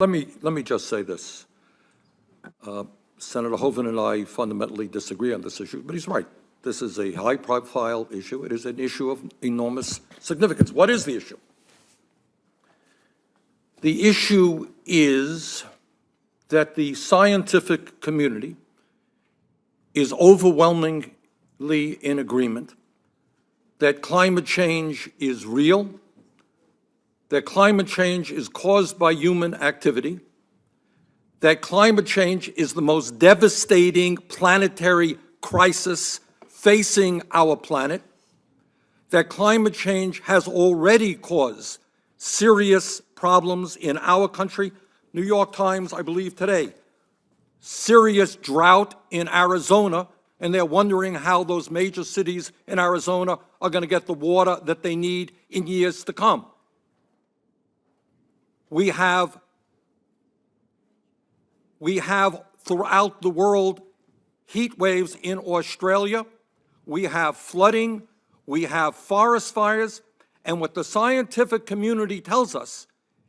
Let me just say this. Senator Hoeven and I fundamentally disagree on this issue, but he's right. This is a high-profile issue. It is an issue of enormous significance. What is the issue? The issue is that the scientific community is overwhelmingly in agreement that climate change is real, that climate change is caused by human activity, that climate change is the most devastating planetary crisis facing our planet, that climate change has already caused serious problems in our country. New York Times, I believe today, serious drought in Arizona, and they're wondering how those major cities in Arizona are going to get the water that they need in years to come. We have throughout the world heat waves in Australia. We have flooding. We have forest fires. And what the scientific community tells us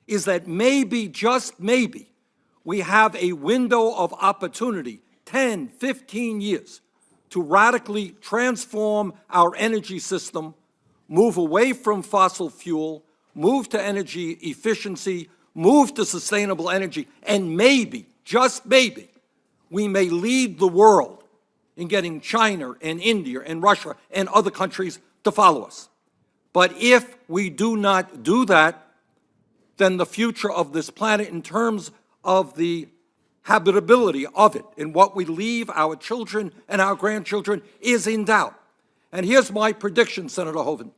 is that maybe, just maybe, we have a window of opportunity, 10, 15 years, to radically transform our energy system, move away from fossil fuel, move to energy efficiency, move to sustainable energy, and maybe, just maybe, we may lead the world in getting China and India and Russia and other countries to follow us. But if we do not do that, then the future of this planet in terms of the habitability of it and what we leave our children and our grandchildren is in doubt. And here's my prediction, Senator Hoeven,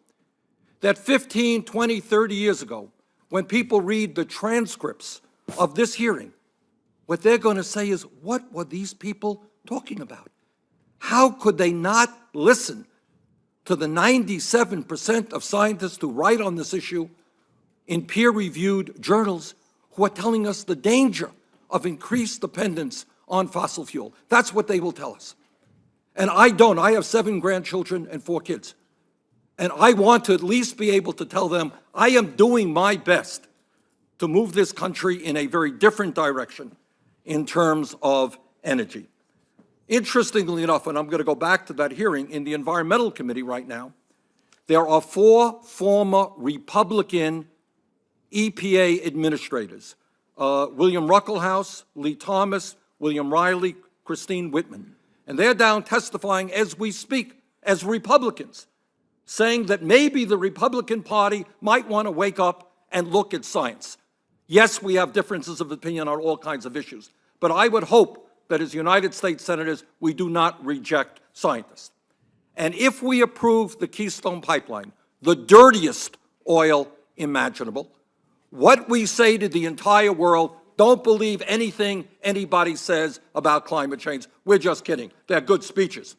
that 15, 20, 30 years ago, when people read the transcripts of this hearing, what they're going to say is, what were these people talking about? How could they not listen to the 97% of scientists who write on this issue in peer-reviewed journals who are telling us the danger of increased dependence on fossil fuel? That's what they will tell us. And I don't. I have 7 grandchildren and 4 kids. And I want to at least be able to tell them I am doing my best to move this country in a very different direction in terms of energy. Interestingly enough, and I'm going to go back to that hearing in the Environmental Committee right now, there are 4 former Republican EPA administrators, William Ruckelhaus, Lee Thomas, William Riley, Christine Whitman. And they're down testifying as we speak as Republicans, saying that maybe the Republican Party might want to wake up and look at science. Yes, we have differences of opinion on all kinds of issues, but I would hope that as United States Senators, we do not reject scientists. And if we approve the Keystone Pipeline, the dirtiest oil imaginable, what we say to the entire world, don't believe anything anybody says about climate change. We're just kidding. They're good speeches.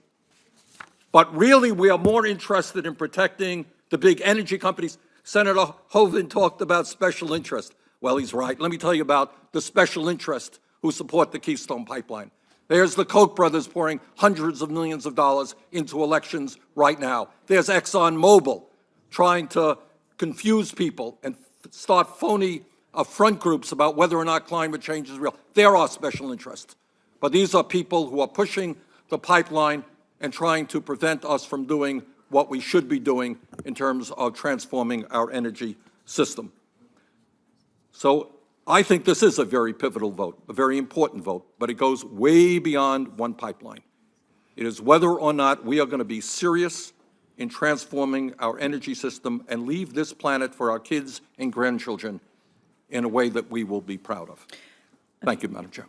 But really, we are more interested in protecting the big energy companies. Senator Hoeven talked about special interest. Well, he's right. Let me tell you about the special interest who support the Keystone Pipeline. There's the Koch brothers pouring hundreds of millions of dollars into elections right now. There's ExxonMobil trying to confuse people and start phony front groups about whether or not climate change is real. There are special interests. But these are people who are pushing the pipeline and trying to prevent us from doing what we should be doing in terms of transforming our energy system. So I think this is a very pivotal vote, a very important vote, but it goes way beyond one pipeline. It is whether or not we are going to be serious in transforming our energy system and leave this planet for our kids and grandchildren in a way that we will be proud of. Thank you, Madam Chair.